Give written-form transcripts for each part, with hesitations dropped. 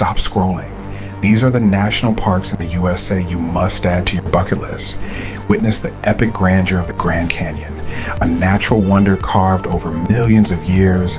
stop scrolling. These are the national parks in the USA you must add to your bucket list. Witness the epic grandeur of the Grand Canyon, a natural wonder carved over millions of years.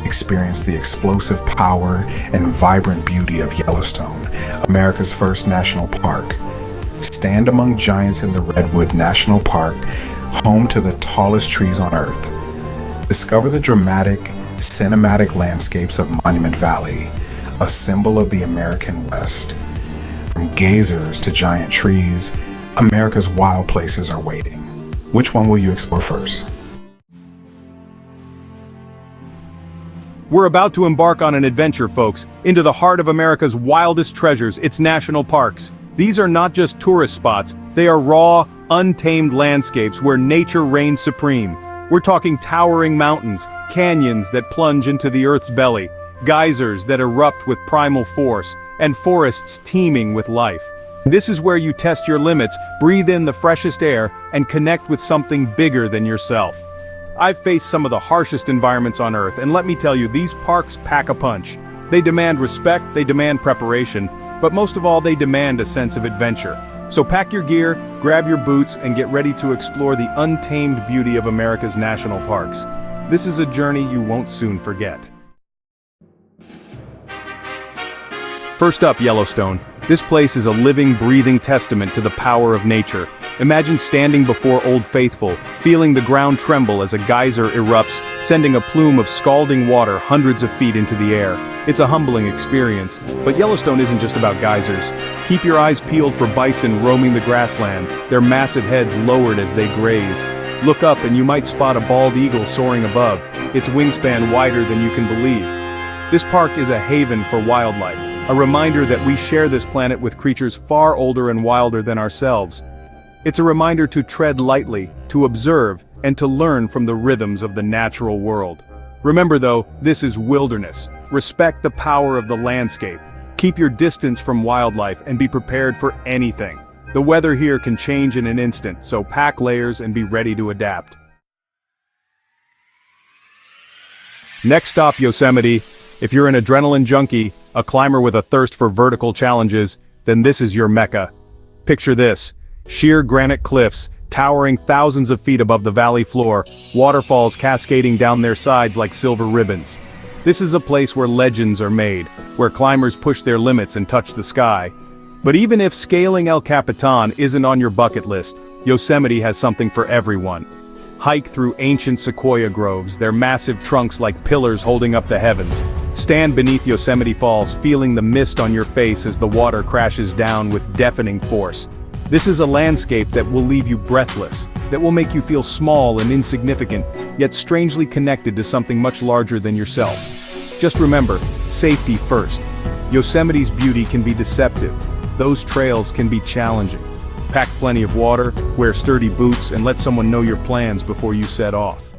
Experience the explosive power and vibrant beauty of Yellowstone, America's first national park. Stand among giants in the Redwood National Park, home to the tallest trees on Earth. Discover the dramatic, cinematic landscapes of Monument Valley, a symbol of the American West. From geysers to giant trees, America's wild places are waiting. Which one will you explore first? We're about to embark on an adventure, folks, into the heart of America's wildest treasures, its national parks. These are not just tourist spots, they are raw, untamed landscapes where nature reigns supreme. We're talking towering mountains, canyons that plunge into the Earth's belly, geysers that erupt with primal force, and forests teeming with life. This is where you test your limits, breathe in the freshest air, and connect with something bigger than yourself. I've faced some of the harshest environments on Earth, and let me tell you, these parks pack a punch. They demand respect, they demand preparation, but most of all, they demand a sense of adventure. So pack your gear, grab your boots, and get ready to explore the untamed beauty of America's national parks. This is a journey you won't soon forget. First up, Yellowstone. This place is a living, breathing testament to the power of nature. Imagine standing before Old Faithful, feeling the ground tremble as a geyser erupts, sending a plume of scalding water hundreds of feet into the air. It's a humbling experience, but Yellowstone isn't just about geysers. Keep your eyes peeled for bison roaming the grasslands, their massive heads lowered as they graze. Look up and you might spot a bald eagle soaring above, its wingspan wider than you can believe. This park is a haven for wildlife, a reminder that we share this planet with creatures far older and wilder than ourselves. It's a reminder to tread lightly, to observe, and to learn from the rhythms of the natural world. Remember though, this is wilderness. Respect the power of the landscape. Keep your distance from wildlife and be prepared for anything. The weather here can change in an instant, so pack layers and be ready to adapt. Next stop, Yosemite. If you're an adrenaline junkie, a climber with a thirst for vertical challenges, then this is your mecca. Picture this. Sheer granite cliffs, towering thousands of feet above the valley floor, waterfalls cascading down their sides like silver ribbons. This is a place where legends are made, where climbers push their limits and touch the sky. But even if scaling El Capitan isn't on your bucket list, Yosemite has something for everyone. Hike through ancient sequoia groves, their massive trunks like pillars holding up the heavens. Stand beneath Yosemite Falls, feeling the mist on your face as the water crashes down with deafening force. This is a landscape that will leave you breathless, that will make you feel small and insignificant, yet strangely connected to something much larger than yourself. Just remember, safety first. Yosemite's beauty can be deceptive. Those trails can be challenging. Pack plenty of water, wear sturdy boots, and let someone know your plans before you set off.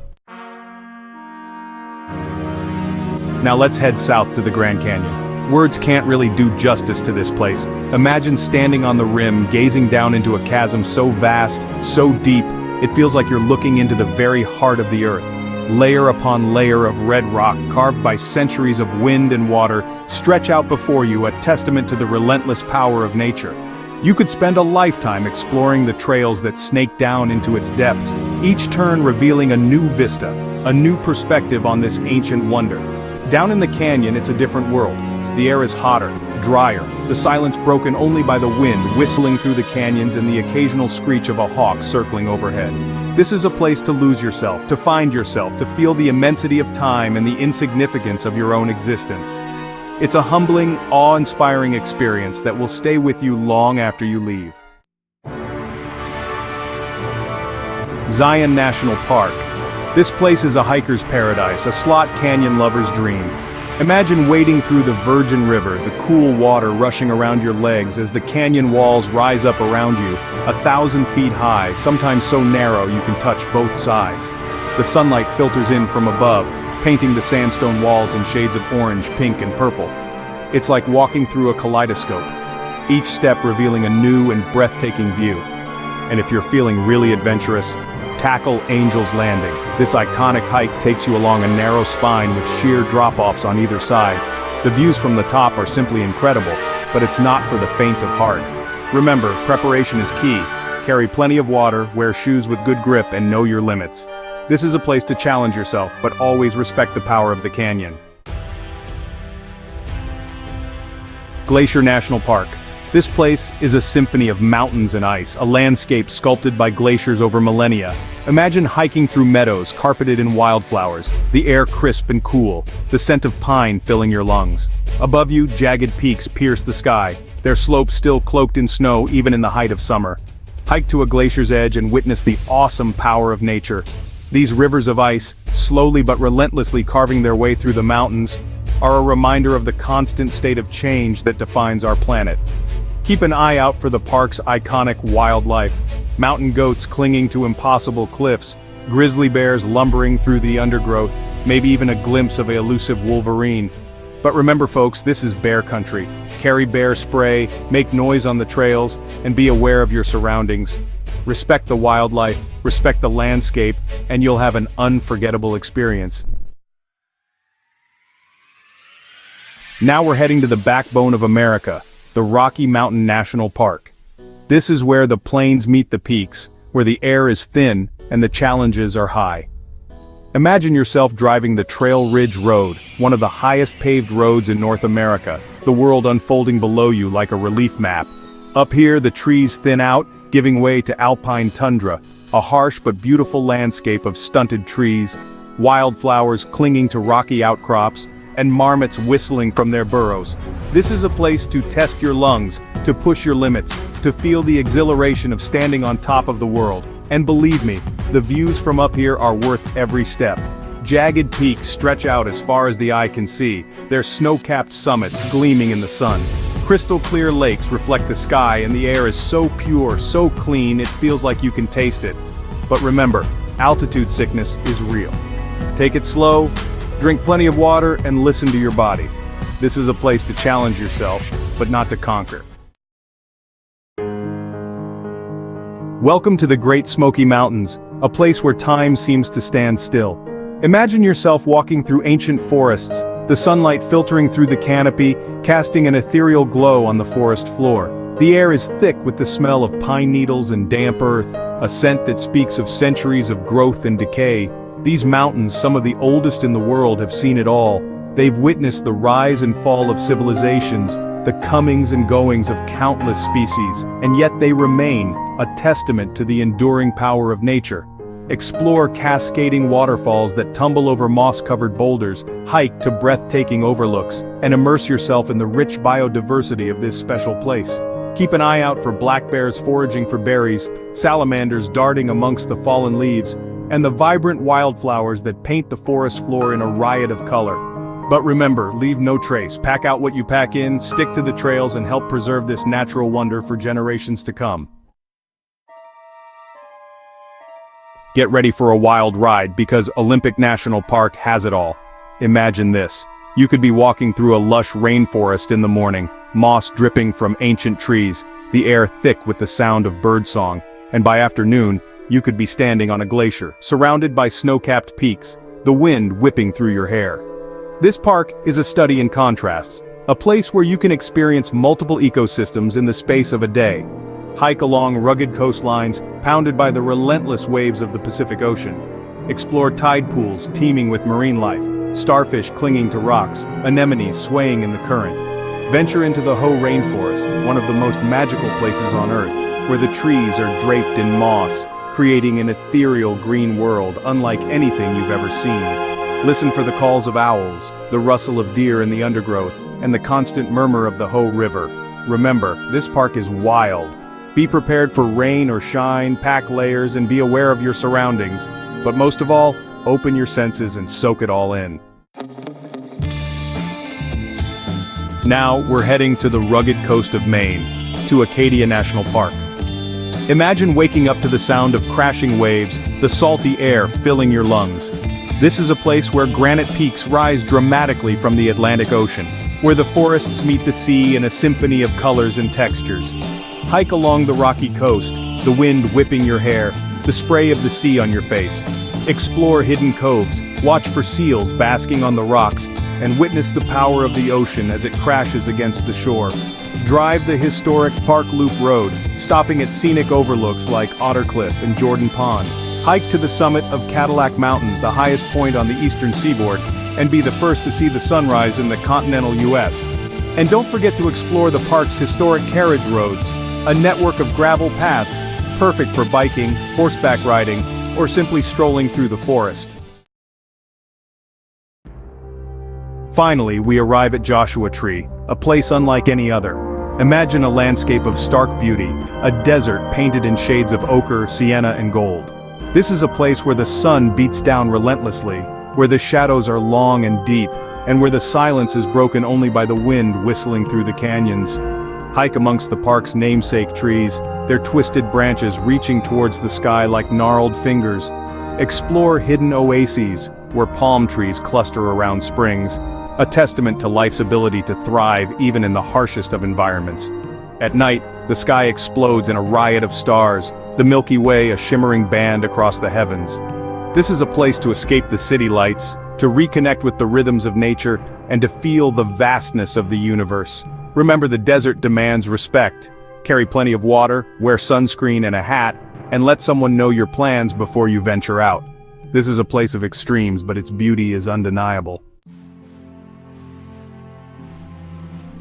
Now let's head south to the Grand Canyon. Words can't really do justice to this place. Imagine standing on the rim, gazing down into a chasm so vast, so deep, it feels like you're looking into the very heart of the earth. Layer upon layer of red rock, carved by centuries of wind and water, stretch out before you, a testament to the relentless power of nature. You could spend a lifetime exploring the trails that snake down into its depths, each turn revealing a new vista, a new perspective on this ancient wonder. Down in the canyon, it's a different world. The air is hotter, drier, the silence broken only by the wind whistling through the canyons and the occasional screech of a hawk circling overhead. This is a place to lose yourself, to find yourself, to feel the immensity of time and the insignificance of your own existence. It's a humbling, awe-inspiring experience that will stay with you long after you leave. Zion National Park. This place is a hiker's paradise, a slot canyon lover's dream. Imagine wading through the Virgin River, the cool water rushing around your legs as the canyon walls rise up around you, 1,000 feet high, sometimes so narrow you can touch both sides. The sunlight filters in from above, painting the sandstone walls in shades of orange, pink, and purple. It's like walking through a kaleidoscope, each step revealing a new and breathtaking view. And if you're feeling really adventurous, tackle Angel's Landing. This iconic hike takes you along a narrow spine with sheer drop-offs on either side. The views from the top are simply incredible, but it's not for the faint of heart. Remember, preparation is key. Carry plenty of water, wear shoes with good grip, and know your limits. This is a place to challenge yourself, but always respect the power of the canyon. Glacier National Park. This place is a symphony of mountains and ice, a landscape sculpted by glaciers over millennia. Imagine hiking through meadows carpeted in wildflowers, the air crisp and cool, the scent of pine filling your lungs. Above you, jagged peaks pierce the sky, their slopes still cloaked in snow even in the height of summer. Hike to a glacier's edge and witness the awesome power of nature. These rivers of ice, slowly but relentlessly carving their way through the mountains, are a reminder of the constant state of change that defines our planet. Keep an eye out for the park's iconic wildlife. Mountain goats clinging to impossible cliffs, grizzly bears lumbering through the undergrowth, maybe even a glimpse of an elusive wolverine. But remember folks, this is bear country. Carry bear spray, make noise on the trails, and be aware of your surroundings. Respect the wildlife, respect the landscape, and you'll have an unforgettable experience. Now we're heading to the backbone of America, the Rocky Mountain National Park. This is where the plains meet the peaks, where the air is thin and the challenges are high. Imagine yourself driving the Trail Ridge Road, one of the highest paved roads in North America, the world unfolding below you like a relief map. Up here, the trees thin out, giving way to alpine tundra, a harsh but beautiful landscape of stunted trees, wildflowers clinging to rocky outcrops, and marmots whistling from their burrows. This is a place to test your lungs, to push your limits, to feel the exhilaration of standing on top of the world. And believe me, the views from up here are worth every step. Jagged peaks stretch out as far as the eye can see, their snow-capped summits gleaming in the sun. Crystal clear lakes reflect the sky and the air is so pure, so clean, it feels like you can taste it. But remember, altitude sickness is real. Take it slow, drink plenty of water, and listen to your body. This is a place to challenge yourself, but not to conquer. Welcome to the Great Smoky Mountains, a place where time seems to stand still. Imagine yourself walking through ancient forests, the sunlight filtering through the canopy, casting an ethereal glow on the forest floor. The air is thick with the smell of pine needles and damp earth, a scent that speaks of centuries of growth and decay. These mountains, some of the oldest in the world, have seen it all. They've witnessed the rise and fall of civilizations, the comings and goings of countless species, and yet they remain a testament to the enduring power of nature. Explore cascading waterfalls that tumble over moss-covered boulders, hike to breathtaking overlooks, and immerse yourself in the rich biodiversity of this special place. Keep an eye out for black bears foraging for berries, salamanders darting amongst the fallen leaves, and the vibrant wildflowers that paint the forest floor in a riot of color. But remember, leave no trace. Pack out what you pack in, stick to the trails, and help preserve this natural wonder for generations to come. Get ready for a wild ride, because Olympic National Park has it all. Imagine this. You could be walking through a lush rainforest in the morning, moss dripping from ancient trees, the air thick with the sound of birdsong, and by afternoon, you could be standing on a glacier, surrounded by snow-capped peaks, the wind whipping through your hair. This park is a study in contrasts, a place where you can experience multiple ecosystems in the space of a day. Hike along rugged coastlines, pounded by the relentless waves of the Pacific Ocean. Explore tide pools teeming with marine life, starfish clinging to rocks, anemones swaying in the current. Venture into the Hoh Rainforest, one of the most magical places on Earth, where the trees are draped in moss, creating an ethereal green world unlike anything you've ever seen. Listen for the calls of owls, the rustle of deer in the undergrowth, and the constant murmur of the Hoh River. Remember, this park is wild. Be prepared for rain or shine, pack layers, and be aware of your surroundings. But most of all, open your senses and soak it all in. Now, we're heading to the rugged coast of Maine, to Acadia National Park. Imagine waking up to the sound of crashing waves, the salty air filling your lungs. This is a place where granite peaks rise dramatically from the Atlantic Ocean, where the forests meet the sea in a symphony of colors and textures. Hike along the rocky coast, the wind whipping your hair, the spray of the sea on your face. Explore hidden coves, watch for seals basking on the rocks, and witness the power of the ocean as it crashes against the shore. Drive the historic Park Loop Road, stopping at scenic overlooks like Otter Cliff and Jordan Pond. Hike to the summit of Cadillac Mountain, the highest point on the eastern seaboard, and be the first to see the sunrise in the continental U.S. And don't forget to explore the park's historic carriage roads, a network of gravel paths, perfect for biking, horseback riding, or simply strolling through the forest. Finally, we arrive at Joshua Tree, a place unlike any other. Imagine a landscape of stark beauty, a desert painted in shades of ochre, sienna, and gold. This is a place where the sun beats down relentlessly, where the shadows are long and deep, and where the silence is broken only by the wind whistling through the canyons. Hike amongst the park's namesake trees, their twisted branches reaching towards the sky like gnarled fingers. Explore hidden oases, where palm trees cluster around springs, a testament to life's ability to thrive even in the harshest of environments. At night, the sky explodes in a riot of stars, the Milky Way a shimmering band across the heavens. This is a place to escape the city lights, to reconnect with the rhythms of nature, and to feel the vastness of the universe. Remember, the desert demands respect. Carry plenty of water, wear sunscreen and a hat, and let someone know your plans before you venture out. This is a place of extremes, but its beauty is undeniable.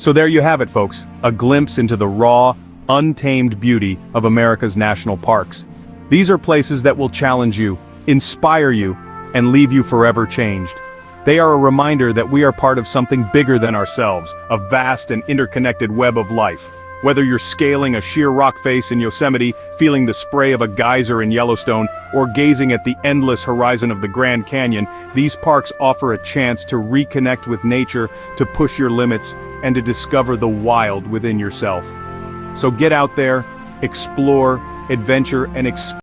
So there you have it, folks, a glimpse into the raw, untamed beauty of America's national parks. These are places that will challenge you, inspire you, and leave you forever changed. They are a reminder that we are part of something bigger than ourselves, a vast and interconnected web of life. Whether you're scaling a sheer rock face in Yosemite, feeling the spray of a geyser in Yellowstone, or gazing at the endless horizon of the Grand Canyon, these parks offer a chance to reconnect with nature, to push your limits, and to discover the wild within yourself. So get out there, explore, adventure, and experience